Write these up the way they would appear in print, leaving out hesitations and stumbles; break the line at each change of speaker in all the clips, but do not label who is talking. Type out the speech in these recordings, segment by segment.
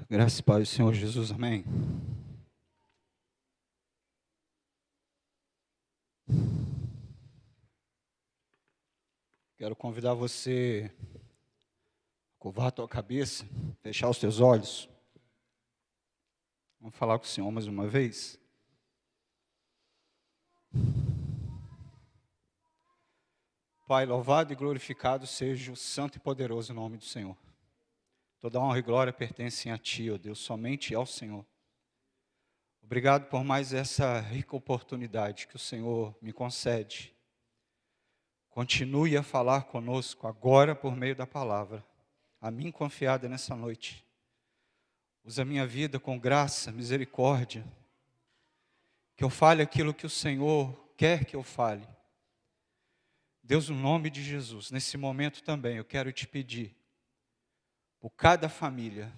Graças e paz do Senhor Jesus, amém. Quero convidar você a curvar a tua cabeça, fechar os teus olhos. Vamos falar com o Senhor mais uma vez. Pai, louvado e glorificado seja o santo e poderoso nome do Senhor. Toda honra e glória pertencem a Ti, ó Deus, somente ao Senhor. Obrigado por mais essa rica oportunidade que o Senhor me concede. Continue a falar conosco agora por meio da palavra, a mim confiada nessa noite. Usa a minha vida com graça, misericórdia, que eu fale aquilo que o Senhor quer que eu fale. Deus, no nome de Jesus, nesse momento também eu quero te pedir, por cada família,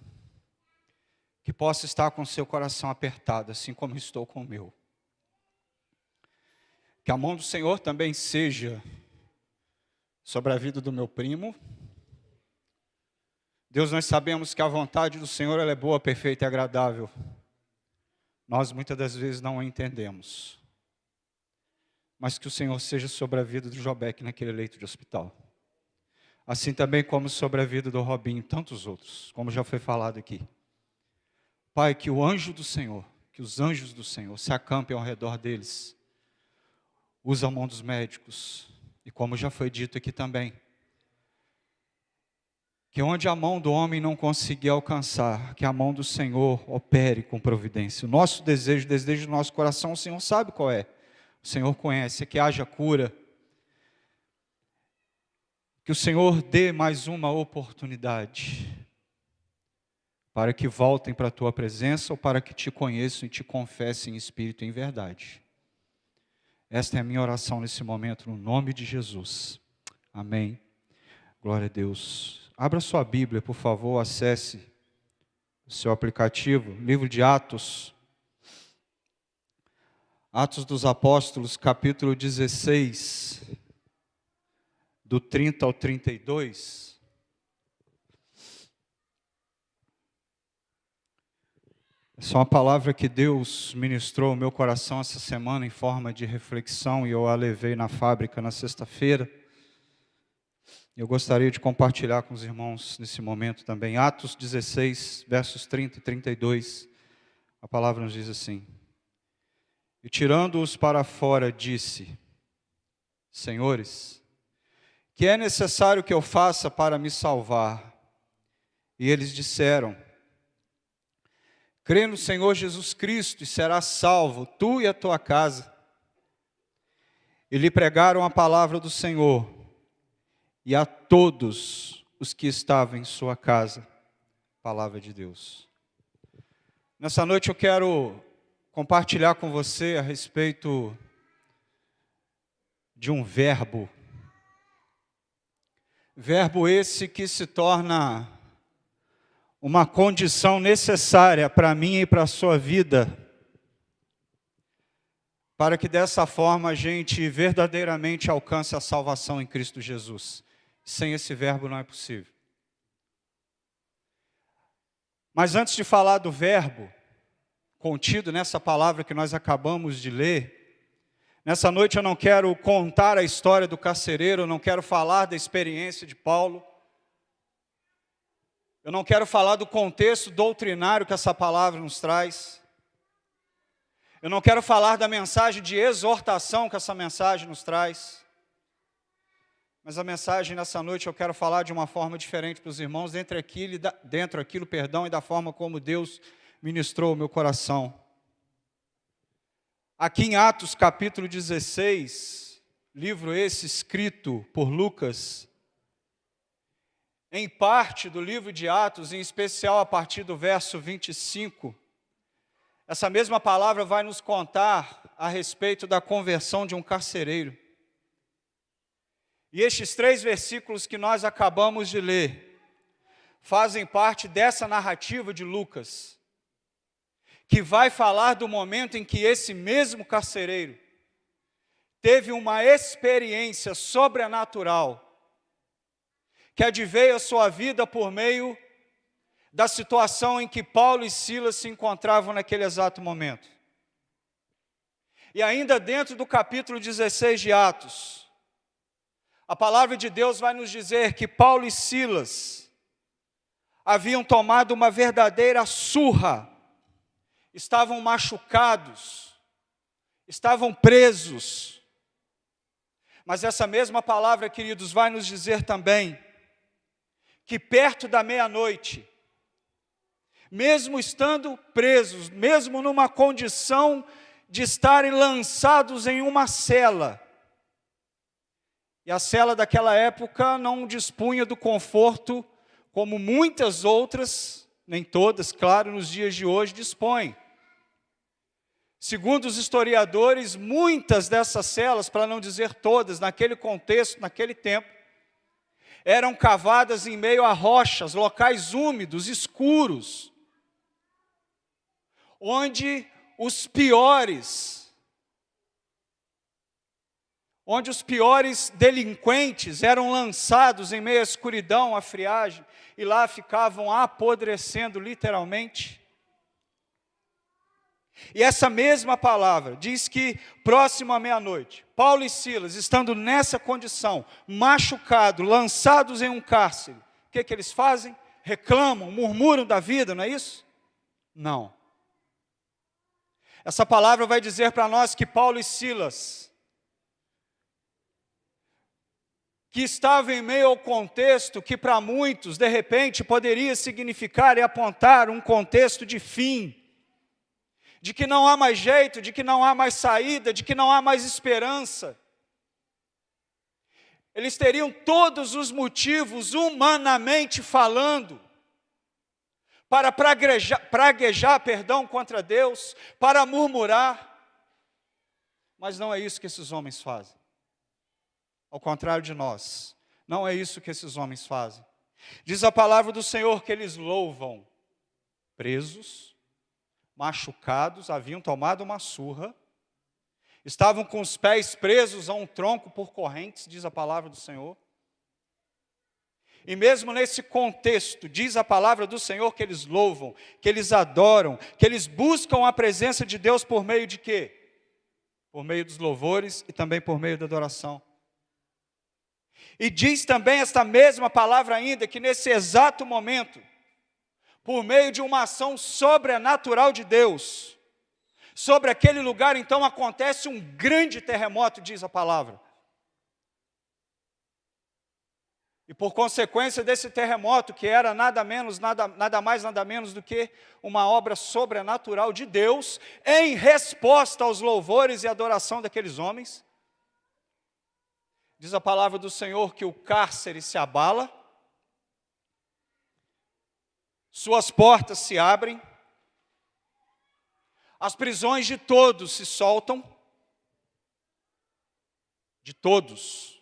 que possa estar com seu coração apertado, assim como estou com o meu. Que a mão do Senhor também seja sobre a vida do meu primo. Deus, nós sabemos que a vontade do Senhor ela é boa, perfeita e agradável. Nós muitas das vezes não a entendemos. Mas que o Senhor seja sobre a vida do Jobeck naquele leito de hospital. Assim também como sobre a vida do Robinho e tantos outros, como já foi falado aqui. Pai, que o anjo do Senhor, que os anjos do Senhor se acampem ao redor deles. Usa a mão dos médicos. E como já foi dito aqui também, que onde a mão do homem não conseguir alcançar, que a mão do Senhor opere com providência. O nosso desejo, o desejo do nosso coração, o Senhor sabe qual é. O Senhor conhece, é que haja cura. Que o Senhor dê mais uma oportunidade para que voltem para a Tua presença ou para que Te conheçam e Te confessem em espírito e em verdade. Esta é a minha oração nesse momento, no nome de Jesus. Amém. Glória a Deus. Abra sua Bíblia, por favor, acesse o seu aplicativo, livro de Atos. Atos dos Apóstolos, capítulo 16, do 30 ao 32. Essa é uma palavra que Deus ministrou ao meu coração essa semana em forma de reflexão e eu a levei na fábrica na sexta-feira. Eu gostaria de compartilhar com os irmãos nesse momento também. Atos 16, versos 30 e 32. A palavra nos diz assim: E tirando-os para fora, disse: Senhores, que é necessário que eu faça para me salvar? E eles disseram: Crê no Senhor Jesus Cristo e serás salvo, tu e a tua casa. E lhe pregaram a palavra do Senhor, e a todos os que estavam em sua casa. Palavra de Deus. Nessa noite eu quero compartilhar com você a respeito de um verbo. Verbo esse que se torna uma condição necessária para mim e para a sua vida, para que dessa forma a gente verdadeiramente alcance a salvação em Cristo Jesus. Sem esse verbo não é possível. Mas antes de falar do verbo contido nessa palavra que nós acabamos de ler, nessa noite eu não quero contar a história do carcereiro, eu não quero falar da experiência de Paulo, eu não quero falar do contexto doutrinário que essa palavra nos traz, eu não quero falar da mensagem de exortação que essa mensagem nos traz, mas a mensagem nessa noite eu quero falar de uma forma diferente para os irmãos, dentro daquilo, e da forma como Deus ministrou o meu coração. Aqui em Atos capítulo 16, livro esse escrito por Lucas, em parte do livro de Atos, em especial a partir do verso 25, essa mesma palavra vai nos contar a respeito da conversão de um carcereiro. E estes 3 versículos que nós acabamos de ler, fazem parte dessa narrativa de Lucas, que vai falar do momento em que esse mesmo carcereiro teve uma experiência sobrenatural, que adveio à sua vida por meio da situação em que Paulo e Silas se encontravam naquele exato momento. E ainda dentro do capítulo 16 de Atos, a palavra de Deus vai nos dizer que Paulo e Silas haviam tomado uma verdadeira surra, estavam machucados, estavam presos. Mas essa mesma palavra, queridos, vai nos dizer também que perto da meia-noite, mesmo estando presos, mesmo numa condição de estarem lançados em uma cela, e a cela daquela época não dispunha do conforto como muitas outras, nem todas, claro, nos dias de hoje dispõem. Segundo os historiadores, muitas dessas celas, para não dizer todas, naquele contexto, naquele tempo, eram cavadas em meio a rochas, locais úmidos, escuros, onde os piores delinquentes eram lançados em meio à escuridão, à friagem, e lá ficavam apodrecendo literalmente. E essa mesma palavra diz que próximo à meia-noite, Paulo e Silas, estando nessa condição, machucados, lançados em um cárcere, o que eles fazem? Reclamam, murmuram da vida, não é isso? Não. Essa palavra vai dizer para nós que Paulo e Silas, que estavam em meio ao contexto que para muitos, de repente, poderia significar e apontar um contexto de fim, de que não há mais jeito, de que não há mais saída, de que não há mais esperança. Eles teriam todos os motivos, humanamente falando, para praguejar contra Deus, para murmurar, mas não é isso que esses homens fazem. Ao contrário de nós, não é isso que esses homens fazem. Diz a palavra do Senhor que eles louvam, presos, machucados, haviam tomado uma surra, estavam com os pés presos a um tronco por correntes, diz a palavra do Senhor. E mesmo nesse contexto, diz a palavra do Senhor que eles louvam, que eles adoram, que eles buscam a presença de Deus por meio de quê? Por meio dos louvores e também por meio da adoração. E diz também esta mesma palavra ainda, que nesse exato momento, por meio de uma ação sobrenatural de Deus, sobre aquele lugar então acontece um grande terremoto, diz a palavra. E por consequência desse terremoto, que era nada mais, nada menos do que uma obra sobrenatural de Deus, em resposta aos louvores e adoração daqueles homens, diz a palavra do Senhor que o cárcere se abala, suas portas se abrem, as prisões de todos se soltam, de todos,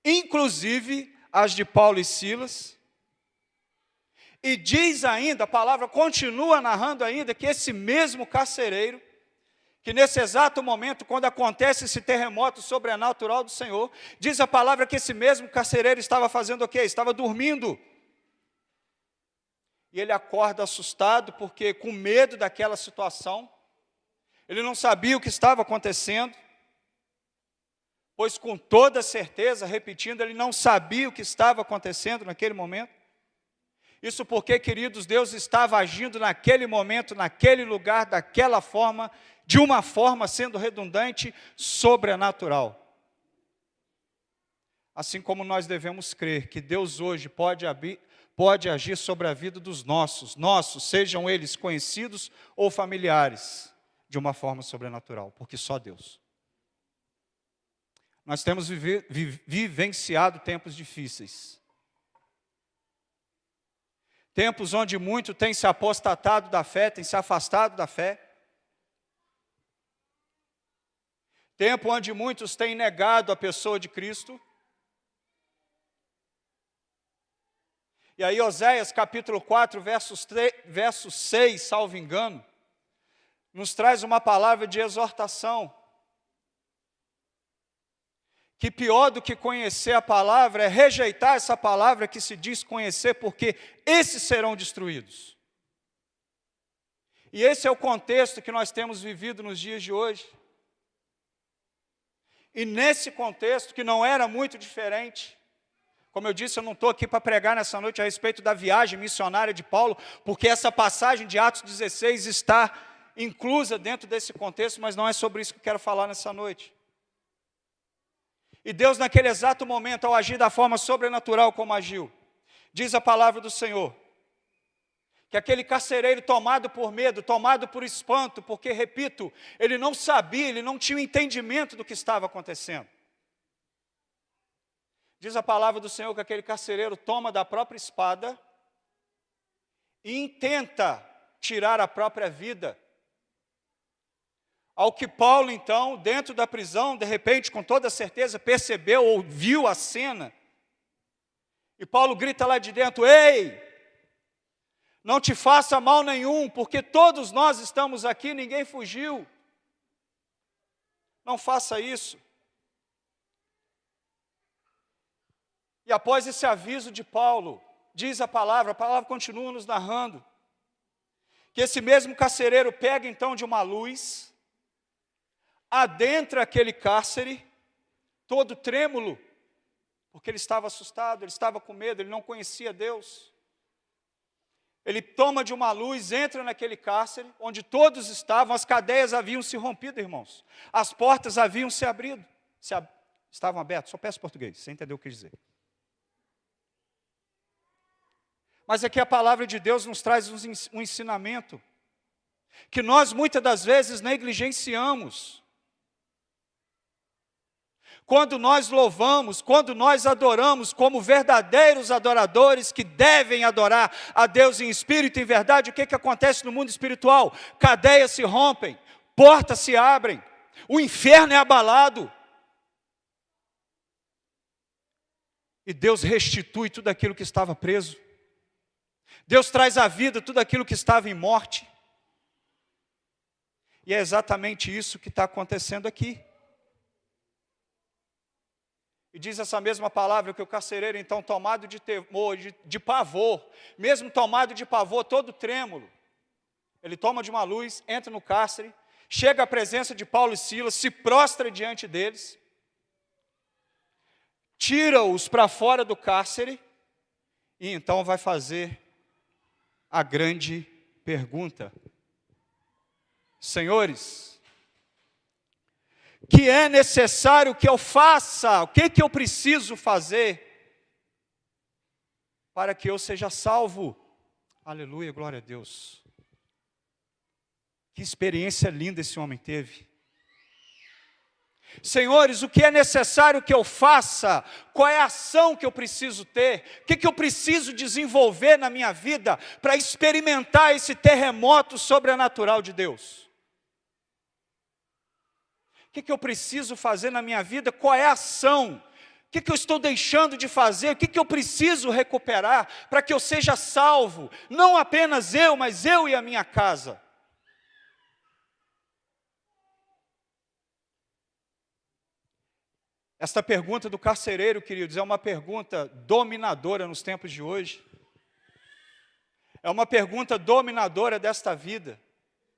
inclusive as de Paulo e Silas, e diz ainda, a palavra continua narrando ainda, que esse mesmo carcereiro, que nesse exato momento, quando acontece esse terremoto sobrenatural do Senhor, diz a palavra que esse mesmo carcereiro estava fazendo o quê? Estava dormindo. E ele acorda assustado, porque com medo daquela situação, ele não sabia o que estava acontecendo, pois com toda certeza, repetindo, ele não sabia o que estava acontecendo naquele momento. Isso porque, queridos, Deus estava agindo naquele momento, naquele lugar, daquela forma, de uma forma, sendo redundante, sobrenatural. Assim como nós devemos crer que Deus hoje pode agir sobre a vida dos nossos, sejam eles conhecidos ou familiares, de uma forma sobrenatural, porque só Deus. Nós temos vivenciado tempos difíceis. Tempos onde muito tem se apostatado da fé, tem se afastado da fé. Tempo onde muitos têm negado a pessoa de Cristo. E aí Oséias capítulo 4, verso 6, salvo engano, nos traz uma palavra de exortação. que pior do que conhecer a palavra é rejeitar essa palavra que se diz conhecer, porque esses serão destruídos. E esse é o contexto que nós temos vivido nos dias de hoje. E nesse contexto, que não era muito diferente, como eu disse, eu não estou aqui para pregar nessa noite a respeito da viagem missionária de Paulo, porque essa passagem de Atos 16 está inclusa dentro desse contexto, mas não é sobre isso que eu quero falar nessa noite. E Deus, naquele exato momento, ao agir da forma sobrenatural como agiu, diz a palavra do Senhor, que aquele carcereiro tomado por medo, tomado por espanto, porque, repito, ele não sabia, ele não tinha entendimento do que estava acontecendo. Diz a palavra do Senhor que aquele carcereiro toma da própria espada e intenta tirar a própria vida. Ao que Paulo, então, dentro da prisão, de repente, com toda certeza, percebeu ou viu a cena. E Paulo grita lá de dentro: ei, não te faça mal nenhum, porque todos nós estamos aqui, ninguém fugiu. Não faça isso. E após esse aviso de Paulo, diz a palavra continua nos narrando, que esse mesmo carcereiro pega então de uma luz, adentra aquele cárcere, todo trêmulo, porque ele estava assustado, ele estava com medo, ele não conhecia Deus. Ele toma de uma luz, entra naquele cárcere, onde todos estavam, as cadeias haviam se rompido, irmãos. As portas haviam se abrido, estavam abertas, só peço português, você entendeu o que eu quis dizer. Mas aqui a palavra de Deus nos traz um ensinamento, que nós muitas das vezes negligenciamos. Quando nós louvamos, quando nós adoramos como verdadeiros adoradores que devem adorar a Deus em espírito e em verdade, o que acontece no mundo espiritual? Cadeias se rompem, portas se abrem, o inferno é abalado. E Deus restitui tudo aquilo que estava preso. Deus traz à vida tudo aquilo que estava em morte. E é exatamente isso que está acontecendo aqui. E diz essa mesma palavra que o carcereiro, então, tomado de temor, de pavor, mesmo tomado de pavor, todo trêmulo, ele toma de uma luz, entra no cárcere, chega à presença de Paulo e Silas, se prostra diante deles, tira-os para fora do cárcere, e então vai fazer a grande pergunta: senhores, que é necessário que eu faça? O que eu preciso fazer para que eu seja salvo? Aleluia, glória a Deus. Que experiência linda esse homem teve. Senhores, o que é necessário que eu faça? Qual é a ação que eu preciso ter? O que eu preciso desenvolver na minha vida para experimentar esse terremoto sobrenatural de Deus? O que eu preciso fazer na minha vida? Qual é a ação? O que eu estou deixando de fazer? O que eu preciso recuperar para que eu seja salvo? Não apenas eu, mas eu e a minha casa. Esta pergunta do carcereiro, queridos, é uma pergunta dominadora nos tempos de hoje. É uma pergunta dominadora desta vida.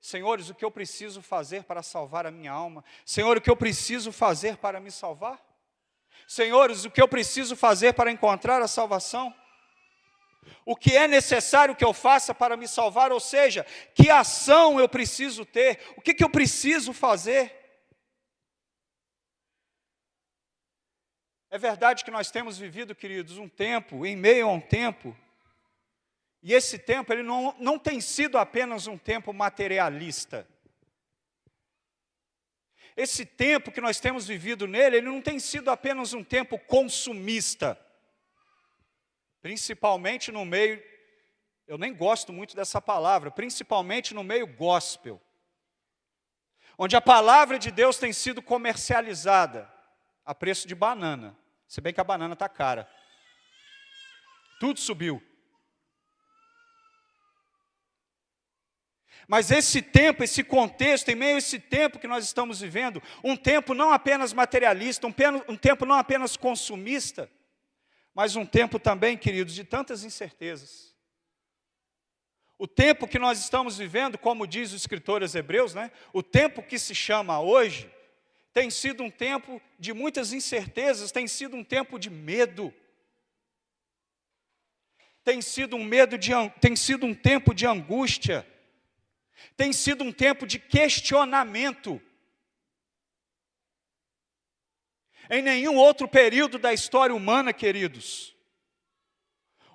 Senhores, o que eu preciso fazer para salvar a minha alma? Senhor, o que eu preciso fazer para me salvar? Senhores, o que eu preciso fazer para encontrar a salvação? O que é necessário que eu faça para me salvar? Ou seja, que ação eu preciso ter? O que eu preciso fazer? É verdade que nós temos vivido, queridos, um tempo, em meio a um tempo, e esse tempo ele não tem sido apenas um tempo materialista. Esse tempo que nós temos vivido nele, ele não tem sido apenas um tempo consumista. Principalmente no meio, eu nem gosto muito dessa palavra, principalmente no meio gospel. Onde a palavra de Deus tem sido comercializada a preço de banana. Se bem que a banana está cara. Tudo subiu. Mas esse tempo, esse contexto, em meio a esse tempo que nós estamos vivendo, um tempo não apenas materialista, um tempo não apenas consumista, mas um tempo também, queridos, de tantas incertezas. O tempo que nós estamos vivendo, como diz o escritor aos Hebreus, o tempo que se chama hoje, tem sido um tempo de muitas incertezas, tem sido um tempo de medo. Tem sido um tempo de angústia. Tem sido um tempo de questionamento. Em nenhum outro período da história humana, queridos,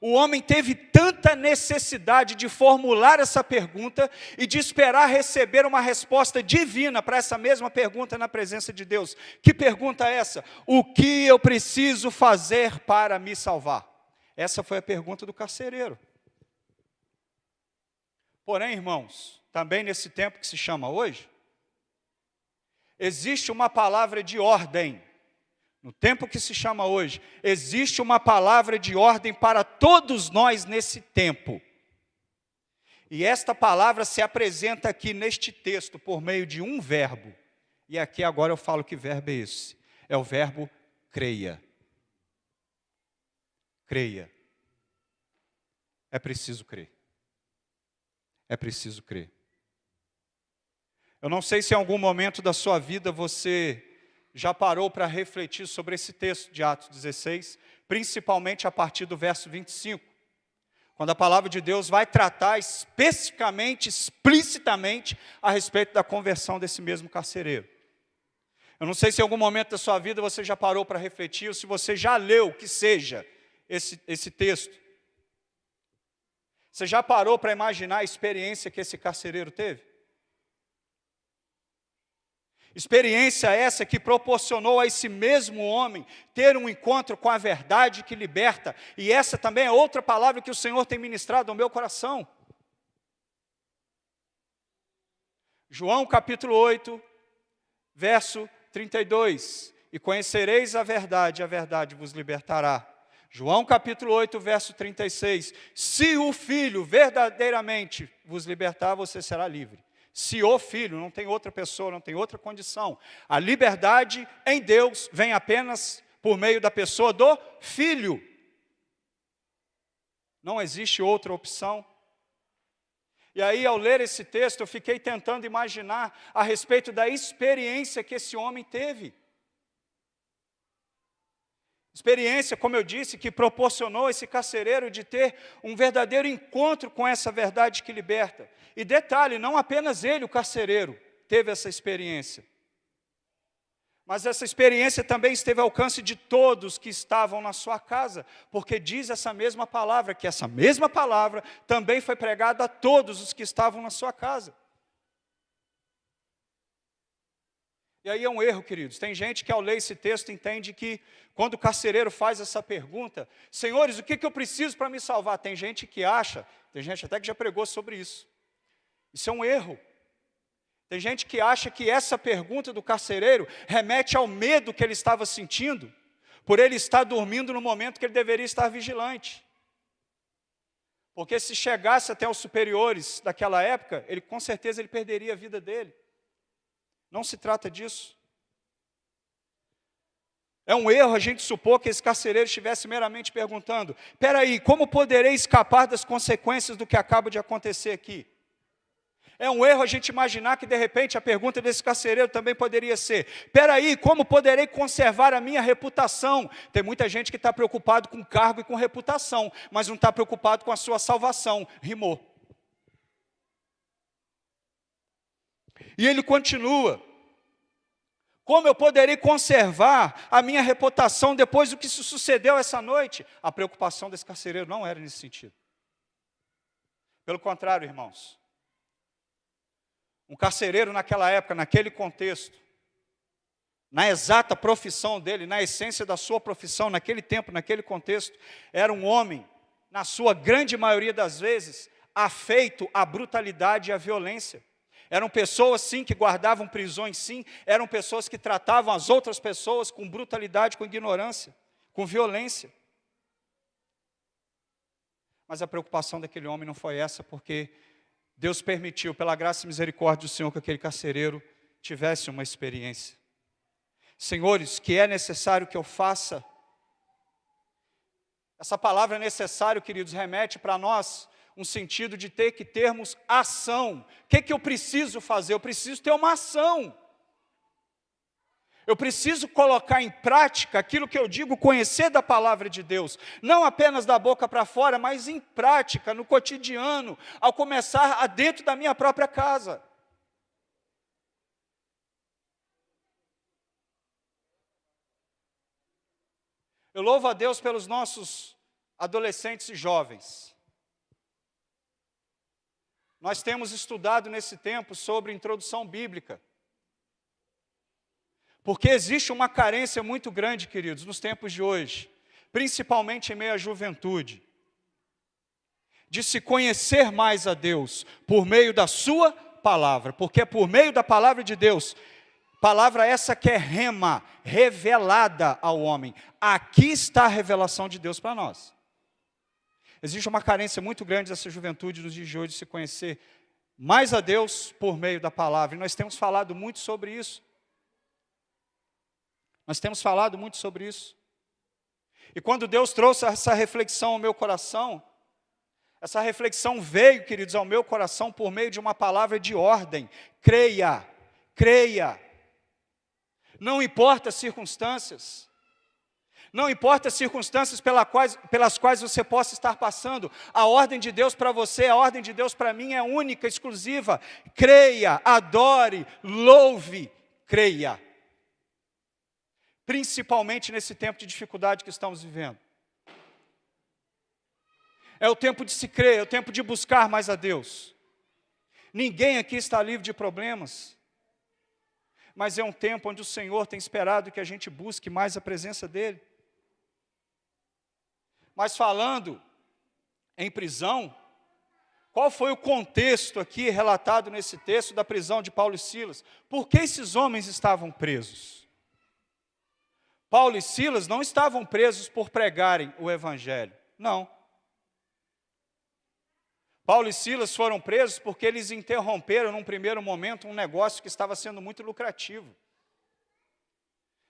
o homem teve tanta necessidade de formular essa pergunta e de esperar receber uma resposta divina para essa mesma pergunta na presença de Deus. Que pergunta é essa? O que eu preciso fazer para me salvar? Essa foi a pergunta do carcereiro. Porém, irmãos, também nesse tempo que se chama hoje, existe uma palavra de ordem. No tempo que se chama hoje, existe uma palavra de ordem para todos nós nesse tempo. E esta palavra se apresenta aqui neste texto por meio de um verbo. E aqui agora eu falo que verbo é esse. É o verbo creia. Creia. É preciso crer. É preciso crer. Eu não sei se em algum momento da sua vida você já parou para refletir sobre esse texto de Atos 16, principalmente a partir do verso 25, quando a palavra de Deus vai tratar especificamente, explicitamente, a respeito da conversão desse mesmo carcereiro. Eu não sei se em algum momento da sua vida você já parou para refletir, ou se você já leu, que seja, esse texto. Você já parou para imaginar a experiência que esse carcereiro teve? Experiência essa que proporcionou a esse mesmo homem ter um encontro com a verdade que liberta. E essa também é outra palavra que o Senhor tem ministrado ao meu coração. João capítulo 8, verso 32. E conhecereis a verdade vos libertará. João capítulo 8, verso 36. Se o Filho verdadeiramente vos libertar, você será livre. Se o Filho, não tem outra pessoa, não tem outra condição. A liberdade em Deus vem apenas por meio da pessoa do Filho. Não existe outra opção. E aí, ao ler esse texto, eu fiquei tentando imaginar a respeito da experiência que esse homem teve. Experiência, como eu disse, que proporcionou esse carcereiro de ter um verdadeiro encontro com essa verdade que liberta. E detalhe, não apenas ele, o carcereiro, teve essa experiência. Mas essa experiência também esteve ao alcance de todos que estavam na sua casa, porque diz essa mesma palavra, que essa mesma palavra também foi pregada a todos os que estavam na sua casa. E aí é um erro, queridos. Tem gente que ao ler esse texto entende que quando o carcereiro faz essa pergunta, senhores, o que eu preciso para me salvar? Tem gente que acha, tem gente até que já pregou sobre isso. Isso é um erro. Tem gente que acha que essa pergunta do carcereiro remete ao medo que ele estava sentindo, por ele estar dormindo no momento que ele deveria estar vigilante. Porque se chegasse até os superiores daquela época, com certeza ele perderia a vida dele. Não se trata disso. É um erro a gente supor que esse carcereiro estivesse meramente perguntando, espera aí, como poderei escapar das consequências do que acaba de acontecer aqui? É um erro a gente imaginar que de repente a pergunta desse carcereiro também poderia ser, espera aí, como poderei conservar a minha reputação? Tem muita gente que está preocupado com cargo e com reputação, mas não está preocupado com a sua salvação. Rimou. E ele continua, como eu poderei conservar a minha reputação depois do que se sucedeu essa noite? A preocupação desse carcereiro não era nesse sentido. Pelo contrário, irmãos, um carcereiro naquela época, naquele contexto, na exata profissão dele, na essência da sua profissão, naquele tempo, naquele contexto, era um homem, na sua grande maioria das vezes, afeito à brutalidade e à violência. Eram pessoas, sim, que guardavam prisões, sim. Eram pessoas que tratavam as outras pessoas com brutalidade, com ignorância, com violência. Mas a preocupação daquele homem não foi essa, porque Deus permitiu, pela graça e misericórdia do Senhor, que aquele carcereiro tivesse uma experiência. Senhores, que é necessário que eu faça? Essa palavra necessário, queridos, remete para nós um sentido de termos ação. O que eu preciso fazer? Eu preciso ter uma ação. Eu preciso colocar em prática aquilo que eu digo, conhecer da palavra de Deus, não apenas da boca para fora, mas em prática, no cotidiano, ao começar dentro da minha própria casa. Eu louvo a Deus pelos nossos adolescentes e jovens. Nós temos estudado nesse tempo sobre introdução bíblica. Porque existe uma carência muito grande, queridos, nos tempos de hoje, principalmente em meio à juventude, de se conhecer mais a Deus por meio da sua palavra, porque é por meio da palavra de Deus, palavra essa que é rema, revelada ao homem. Aqui está a revelação de Deus para nós. Existe uma carência muito grande dessa juventude nos dias de hoje de se conhecer mais a Deus por meio da palavra, e nós temos falado muito sobre isso. Nós temos falado muito sobre isso. E quando Deus trouxe essa reflexão ao meu coração, essa reflexão veio, queridos, ao meu coração por meio de uma palavra de ordem. Creia, creia. Não importa as circunstâncias. Não importa as circunstâncias pelas quais você possa estar passando. A ordem de Deus para você, a ordem de Deus para mim é única, exclusiva. Creia, adore, louve, creia. Principalmente nesse tempo de dificuldade que estamos vivendo. É o tempo de se crer, é o tempo de buscar mais a Deus. Ninguém aqui está livre de problemas, mas é um tempo onde o Senhor tem esperado que a gente busque mais a presença dEle. Mas falando em prisão, qual foi o contexto aqui relatado nesse texto da prisão de Paulo e Silas? Por que esses homens estavam presos? Paulo e Silas não estavam presos por pregarem o evangelho, não. Paulo e Silas foram presos porque eles interromperam, num primeiro momento, um negócio que estava sendo muito lucrativo.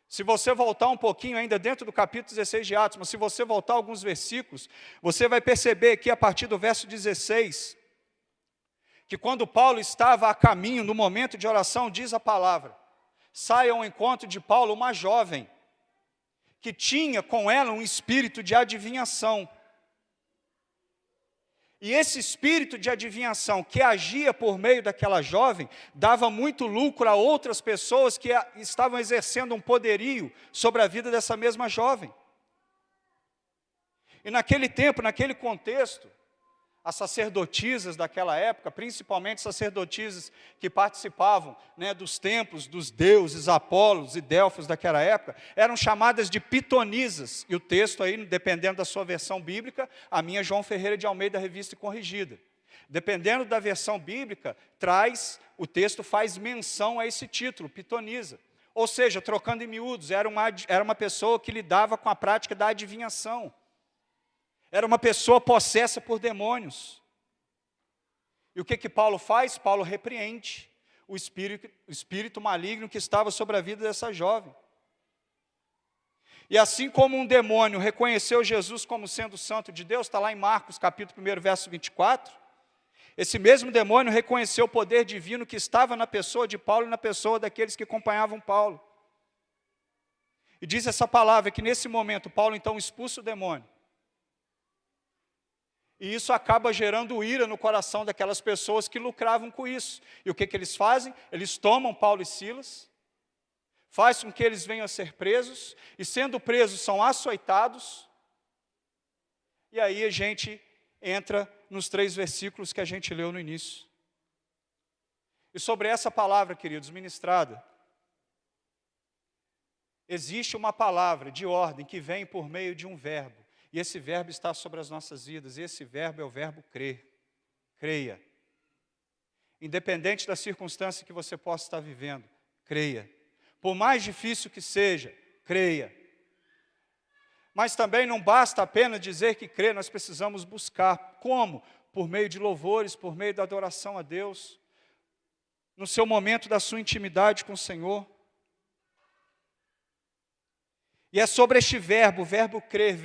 Se você voltar um pouquinho ainda dentro do capítulo 16 de Atos, mas se você voltar alguns versículos, você vai perceber aqui a partir do verso 16, que quando Paulo estava a caminho, no momento de oração, diz a palavra, sai ao encontro de Paulo uma jovem, que tinha com ela um espírito de adivinhação. E esse espírito de adivinhação que agia por meio daquela jovem, dava muito lucro a outras pessoas que estavam exercendo um poderio sobre a vida dessa mesma jovem. E naquele tempo, naquele contexto, as sacerdotisas daquela época, principalmente sacerdotisas que participavam, dos templos dos deuses Apolos e Delfos daquela época, eram chamadas de pitonisas. E o texto aí, dependendo da sua versão bíblica, a minha é João Ferreira de Almeida, Revista e Corrigida. Dependendo da versão bíblica, o texto faz menção a esse título, pitonisa. Ou seja, trocando em miúdos, era uma pessoa que lidava com a prática da adivinhação. Era uma pessoa possessa por demônios. E o que Paulo faz? Paulo repreende o espírito maligno que estava sobre a vida dessa jovem. E assim como um demônio reconheceu Jesus como sendo o santo de Deus, está lá em Marcos capítulo 1, verso 24, esse mesmo demônio reconheceu o poder divino que estava na pessoa de Paulo e na pessoa daqueles que acompanhavam Paulo. E diz essa palavra que nesse momento Paulo então expulsa o demônio. E isso acaba gerando ira no coração daquelas pessoas que lucravam com isso. E o que eles fazem? Eles tomam Paulo e Silas, faz com que eles venham a ser presos, e sendo presos são açoitados. E aí a gente entra nos 3 versículos que a gente leu no início. E sobre essa palavra, queridos, ministrada, existe uma palavra de ordem que vem por meio de um verbo. E esse verbo está sobre as nossas vidas, e esse verbo é o verbo crer. Creia. Independente da circunstância que você possa estar vivendo, creia. Por mais difícil que seja, creia. Mas também não basta apenas dizer que crê, nós precisamos buscar. Como? por meio de louvores, por meio da adoração a Deus, no seu momento da sua intimidade com o Senhor. E é sobre este verbo, o verbo crer,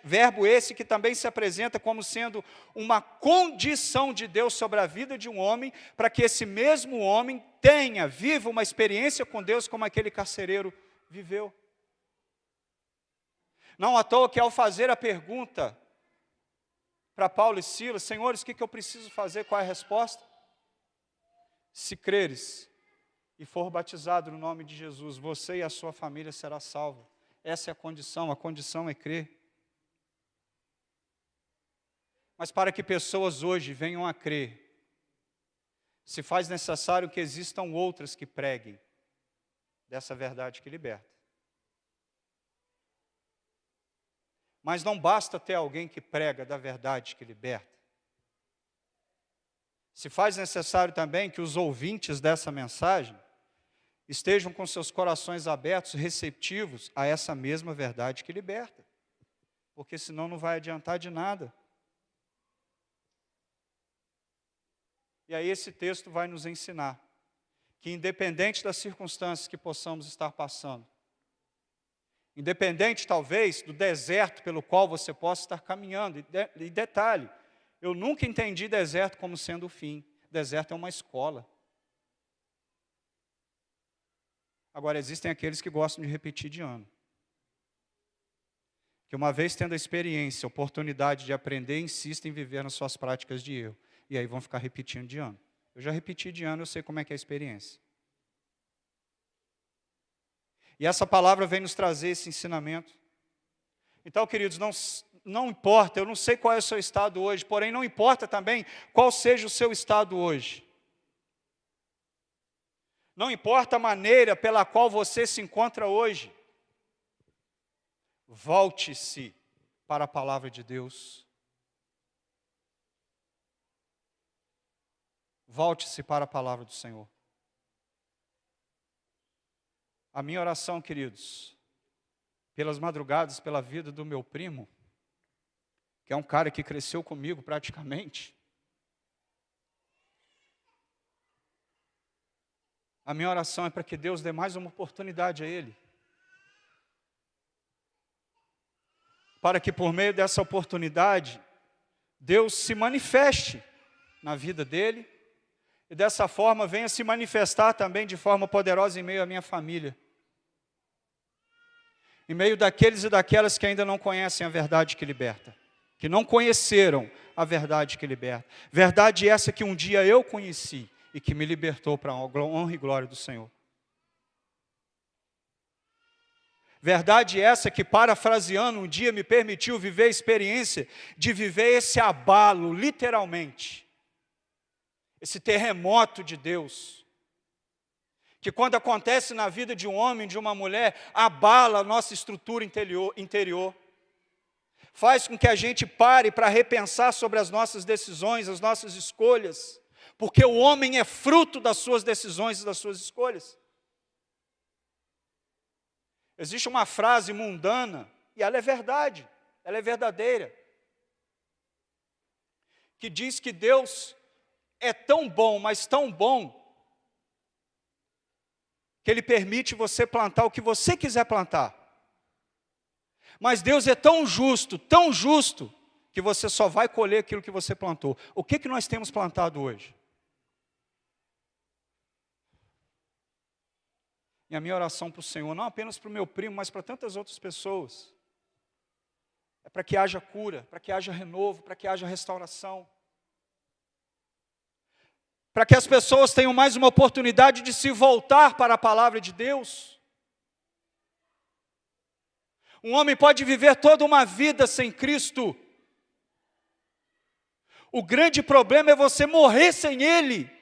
verbo esse que também se apresenta como sendo uma condição de Deus sobre a vida de um homem, para que esse mesmo homem viva uma experiência com Deus como aquele carcereiro viveu. Não à toa que ao fazer a pergunta para Paulo e Silas, senhores, o que eu preciso fazer? Qual é a resposta? Se creres e for batizado no nome de Jesus, você e a sua família será salvo. Essa é a condição é crer. Mas para que pessoas hoje venham a crer, se faz necessário que existam outras que preguem dessa verdade que liberta. Mas não basta ter alguém que prega da verdade que liberta. Se faz necessário também que os ouvintes dessa mensagem estejam com seus corações abertos, receptivos a essa mesma verdade que liberta. Porque senão não vai adiantar de nada. E aí esse texto vai nos ensinar que independente das circunstâncias que possamos estar passando, independente talvez do deserto pelo qual você possa estar caminhando, e detalhe, eu nunca entendi deserto como sendo o fim. Deserto é uma escola. Agora, existem aqueles que gostam de repetir de ano. Que uma vez tendo a experiência, a oportunidade de aprender, insistem em viver nas suas práticas de erro. E aí vão ficar repetindo de ano. Eu já repeti de ano, eu sei como é que é a experiência. E essa palavra vem nos trazer esse ensinamento. Então, queridos, não importa, eu não sei qual é o seu estado hoje, porém não importa também qual seja o seu estado hoje. Não importa a maneira pela qual você se encontra hoje. Volte-se para a palavra de Deus. Volte-se para a palavra do Senhor. A minha oração, queridos, pelas madrugadas, pela vida do meu primo, que é um cara que cresceu comigo praticamente, a minha oração é para que Deus dê mais uma oportunidade a ele. Para que por meio dessa oportunidade, Deus se manifeste na vida dele, e dessa forma venha se manifestar também de forma poderosa em meio à minha família. Em meio daqueles e daquelas que ainda não conhecem a verdade que liberta, que não conheceram a verdade que liberta. Verdade essa que um dia eu conheci e que me libertou para a honra e glória do Senhor. Verdade essa que, parafraseando, um dia me permitiu viver a experiência de viver esse abalo, literalmente, esse terremoto de Deus, que quando acontece na vida de um homem, de uma mulher, abala a nossa estrutura interior, faz com que a gente pare para repensar sobre as nossas decisões, as nossas escolhas, porque o homem é fruto das suas decisões e das suas escolhas. Existe uma frase mundana, e ela é verdade, ela é verdadeira, que diz que Deus é tão bom, mas tão bom, que Ele permite você plantar o que você quiser plantar. Mas Deus é tão justo, que você só vai colher aquilo que você plantou. O que nós temos plantado hoje? E a minha oração para o Senhor, não apenas para o meu primo, mas para tantas outras pessoas, é para que haja cura, para que haja renovo, para que haja restauração. Para que as pessoas tenham mais uma oportunidade de se voltar para a palavra de Deus. Um homem pode viver toda uma vida sem Cristo. O grande problema é você morrer sem Ele.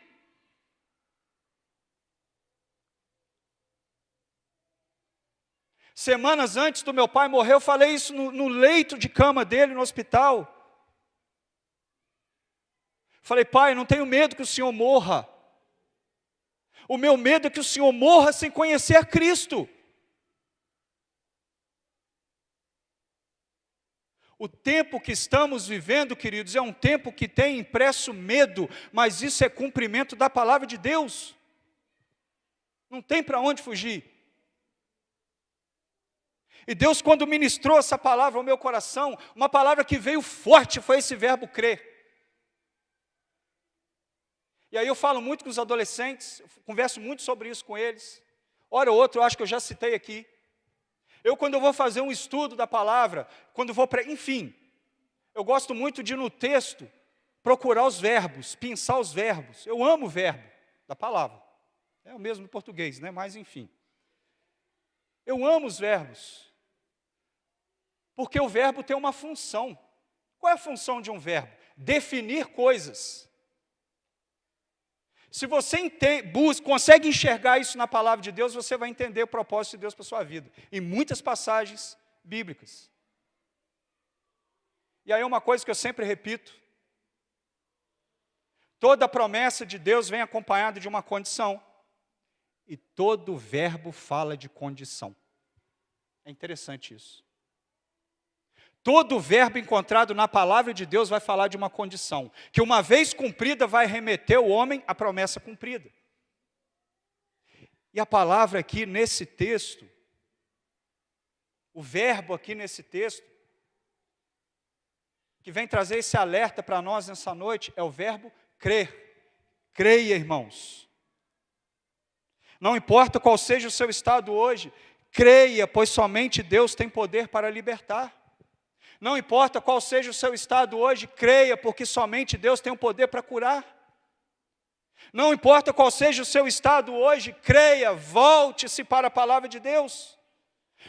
Semanas antes do meu pai morrer, eu falei isso no leito de cama dele no hospital. Falei, pai, não tenho medo que o Senhor morra. O meu medo é que o Senhor morra sem conhecer a O tempo que estamos vivendo, queridos, é um tempo que tem impresso medo, mas isso é cumprimento da palavra de Deus. Não tem para onde fugir. E Deus, quando ministrou essa palavra ao meu coração, uma palavra que veio forte foi esse verbo crer. E aí eu falo muito com os adolescentes, converso muito sobre isso com eles. Hora ou outra, eu acho que eu já citei aqui. Quando eu vou fazer um estudo da palavra, enfim, eu gosto muito de, no texto, procurar os verbos, pensar os verbos. Eu amo o verbo da palavra. É o mesmo no português, né? Mas enfim. Eu amo os verbos. Porque o verbo tem uma função. Qual é a função de um verbo? Definir coisas. Se você consegue enxergar isso na palavra de Deus, você vai entender o propósito de Deus para a sua vida. Em muitas passagens bíblicas. E aí uma coisa que eu sempre repito. Toda promessa de Deus vem acompanhada de uma condição. E todo verbo fala de condição. É interessante isso. Todo verbo encontrado na palavra de Deus vai falar de uma condição, que uma vez cumprida vai remeter o homem à promessa cumprida. E a palavra aqui nesse texto, o verbo aqui nesse texto, que vem trazer esse alerta para nós nessa noite, é o verbo crer. Creia, irmãos. Não importa qual seja o seu estado hoje, creia, pois somente Deus tem poder para libertar. Não importa qual seja o seu estado hoje, creia, porque somente Deus tem o poder para curar. Não importa qual seja o seu estado hoje, creia, volte-se para a palavra de Deus.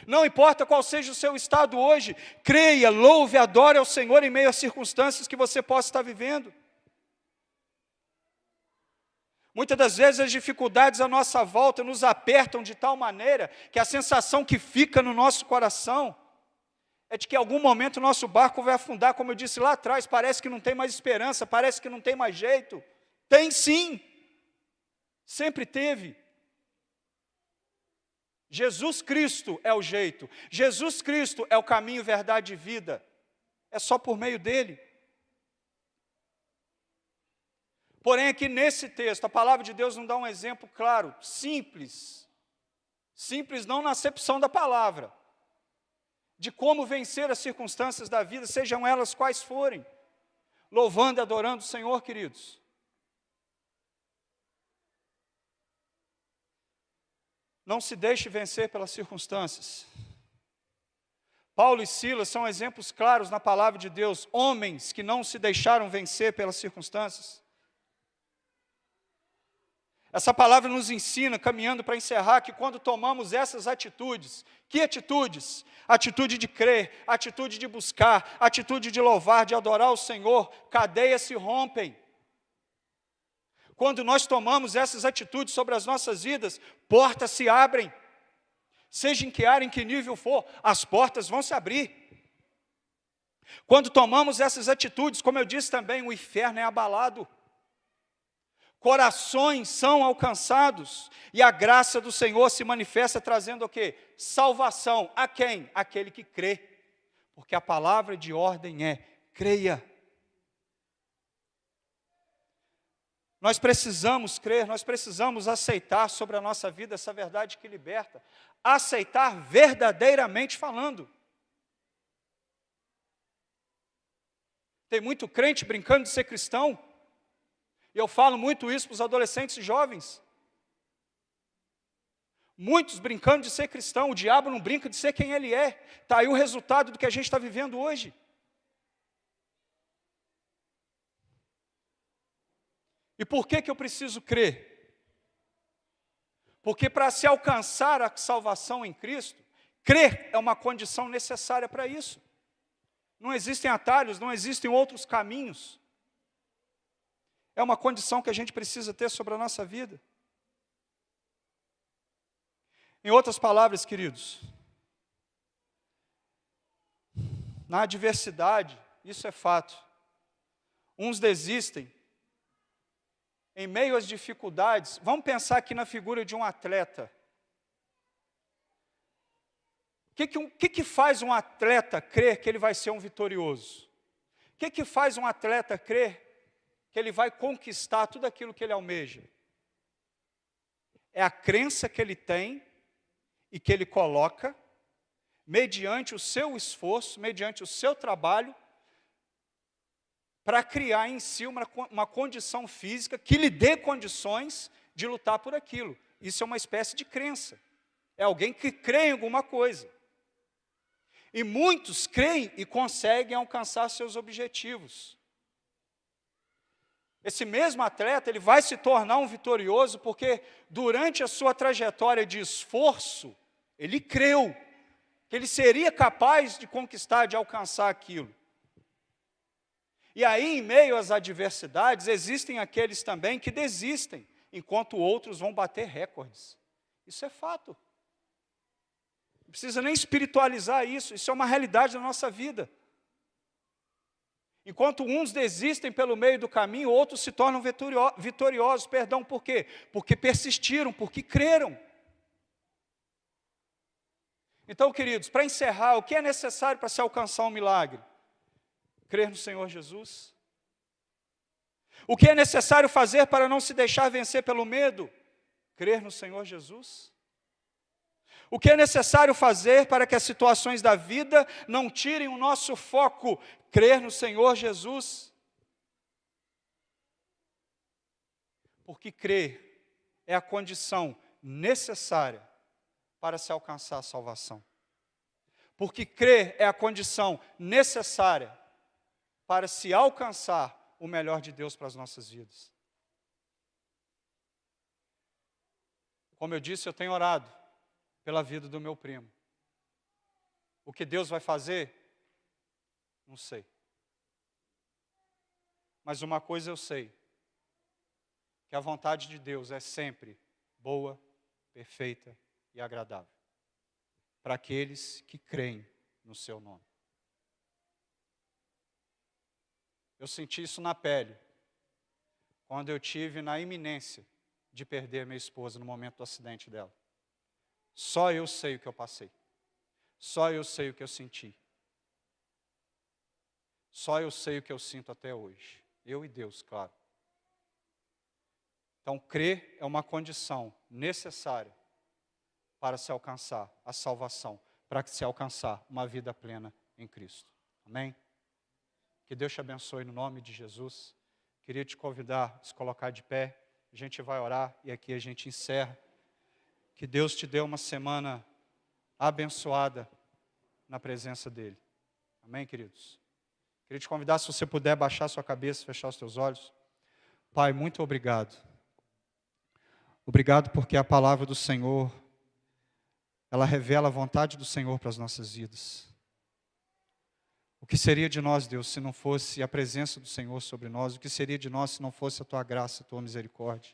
Não importa qual seja o seu estado hoje, creia, louve, adore ao Senhor em meio às circunstâncias que você possa estar vivendo. Muitas das vezes as dificuldades à nossa volta nos apertam de tal maneira que a sensação que fica no nosso coração é de que em algum momento o nosso barco vai afundar, como eu disse lá atrás, parece que não tem mais esperança, parece que não tem mais jeito. Tem sim, sempre teve. Jesus Cristo é o jeito, Jesus Cristo é o caminho, verdade e vida, é só por meio dele. Porém aqui nesse texto, a palavra de Deus nos dá um exemplo claro, simples não na acepção da palavra, de como vencer as circunstâncias da vida, sejam elas quais forem, louvando e adorando o Senhor, queridos. Não se deixe vencer pelas circunstâncias. Paulo e Silas são exemplos claros na palavra de Deus, homens que não se deixaram vencer pelas circunstâncias. Essa palavra nos ensina, caminhando para encerrar, que quando tomamos essas atitudes, que atitudes? Atitude de crer, atitude de buscar, atitude de louvar, de adorar o Senhor, cadeias se rompem. Quando nós tomamos essas atitudes sobre as nossas vidas, portas se abrem. Seja em que área, em que nível for, as portas vão se abrir. Quando tomamos essas atitudes, como eu disse também, o inferno é abalado. Corações são alcançados e a graça do Senhor se manifesta trazendo o quê? Salvação. A quem? Aquele que crê. Porque a palavra de ordem é: creia. Nós precisamos crer, nós precisamos aceitar sobre a nossa vida essa verdade que liberta. Aceitar verdadeiramente falando. Tem muito crente brincando de ser cristão. E eu falo muito isso para os adolescentes e jovens. Muitos brincando de ser cristão, o diabo não brinca de ser quem ele é. Está aí o resultado do que a gente está vivendo hoje. E por que eu preciso crer? Porque para se alcançar a salvação em Cristo, crer é uma condição necessária para isso. Não existem atalhos, não existem outros caminhos. É uma condição que a gente precisa ter sobre a nossa vida. Em outras palavras, queridos, na adversidade, isso é fato. Uns desistem. Em meio às dificuldades, vamos pensar aqui na figura de um atleta. O que faz um atleta crer que ele vai ser um vitorioso? O que faz um atleta crer que ele vai conquistar tudo aquilo que ele almeja? É a crença que ele tem e que ele coloca, mediante o seu esforço, mediante o seu trabalho, para criar em si uma condição física que lhe dê condições de lutar por aquilo. Isso é uma espécie de crença. É alguém que crê em alguma coisa. E muitos creem e conseguem alcançar seus objetivos. Esse mesmo atleta, ele vai se tornar um vitorioso porque durante a sua trajetória de esforço, ele creu que ele seria capaz de conquistar, de alcançar aquilo. E aí, em meio às adversidades, existem aqueles também que desistem, enquanto outros vão bater recordes. Isso é fato. Não precisa nem espiritualizar isso, isso é uma realidade da nossa vida. Enquanto uns desistem pelo meio do caminho, outros se tornam vitoriosos. Perdão, por quê? Porque persistiram, porque creram. Então, queridos, para encerrar, o que é necessário para se alcançar um milagre? Crer no Senhor Jesus. O que é necessário fazer para não se deixar vencer pelo medo? Crer no Senhor Jesus. O que é necessário fazer para que as situações da vida não tirem o nosso foco? Crer no Senhor Jesus. Porque crer é a condição necessária para se alcançar a salvação. Porque crer é a condição necessária para se alcançar o melhor de Deus para as nossas vidas. Como eu disse, eu tenho orado pela vida do meu primo. O que Deus vai fazer? Não sei. Mas uma coisa eu sei, que a vontade de Deus é sempre boa, perfeita e agradável, para aqueles que creem no seu nome. Eu senti isso na pele, quando eu tive na iminência de perder minha esposa no momento do acidente dela. Só eu sei o que eu passei. Só eu sei o que eu senti. Só eu sei o que eu sinto até hoje. Eu e Deus, claro. Então, crer é uma condição necessária para se alcançar a salvação, para se alcançar uma vida plena em Cristo. Amém? Que Deus te abençoe no nome de Jesus. Queria te convidar a se colocar de pé. A gente vai orar e aqui a gente encerra. Que Deus te dê uma semana abençoada na presença dEle. Amém, queridos? Queria te convidar, se você puder, baixar sua cabeça, fechar os teus olhos. Pai, muito obrigado. Obrigado porque a palavra do Senhor, ela revela a vontade do Senhor para as nossas vidas. O que seria de nós, Deus, se não fosse a presença do Senhor sobre nós? O que seria de nós se não fosse a Tua graça, a Tua misericórdia?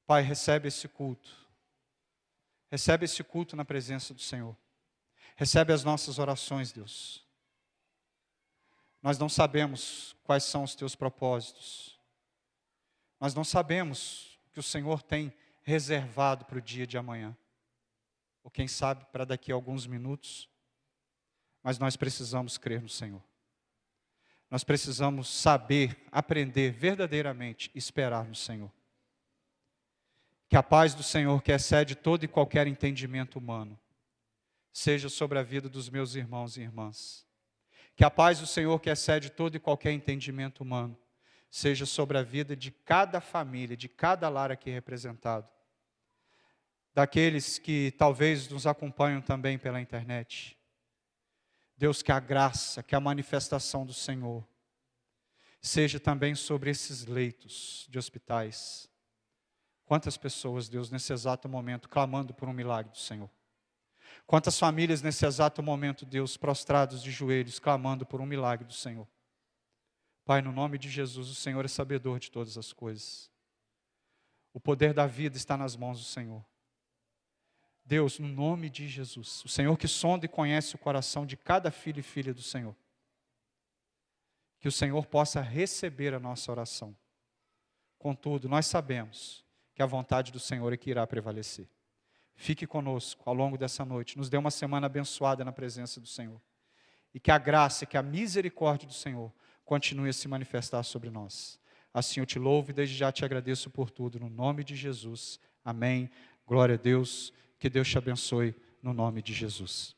Pai, recebe esse culto. Recebe esse culto na presença do Senhor. Recebe as nossas orações, Deus. Nós não sabemos quais são os Teus propósitos. Nós não sabemos o que o Senhor tem reservado para o dia de amanhã. Ou quem sabe para daqui a alguns minutos. Mas nós precisamos crer no Senhor. Nós precisamos saber, aprender verdadeiramente, esperar no Senhor. Que a paz do Senhor, que excede todo e qualquer entendimento humano, seja sobre a vida dos meus irmãos e irmãs. Que a paz do Senhor, que excede todo e qualquer entendimento humano, seja sobre a vida de cada família, de cada lar aqui representado. Daqueles que talvez nos acompanham também pela internet. Deus, que a graça, que a manifestação do Senhor seja também sobre esses leitos de hospitais. Quantas pessoas, Deus, nesse exato momento, clamando por um milagre do Senhor. Quantas famílias nesse exato momento, Deus, prostrados de joelhos, clamando por um milagre do Senhor. Pai, no nome de Jesus, o Senhor é sabedor de todas as coisas. O poder da vida está nas mãos do Senhor. Deus, no nome de Jesus, o Senhor que sonda e conhece o coração de cada filho e filha do Senhor. Que o Senhor possa receber a nossa oração. Contudo, nós sabemos que a vontade do Senhor é que irá prevalecer. Fique conosco ao longo dessa noite. Nos dê uma semana abençoada na presença do Senhor. E que a graça, que a misericórdia do Senhor continue a se manifestar sobre nós. Assim eu te louvo e desde já te agradeço por tudo. No nome de Jesus. Amém. Glória a Deus. Que Deus te abençoe no nome de Jesus.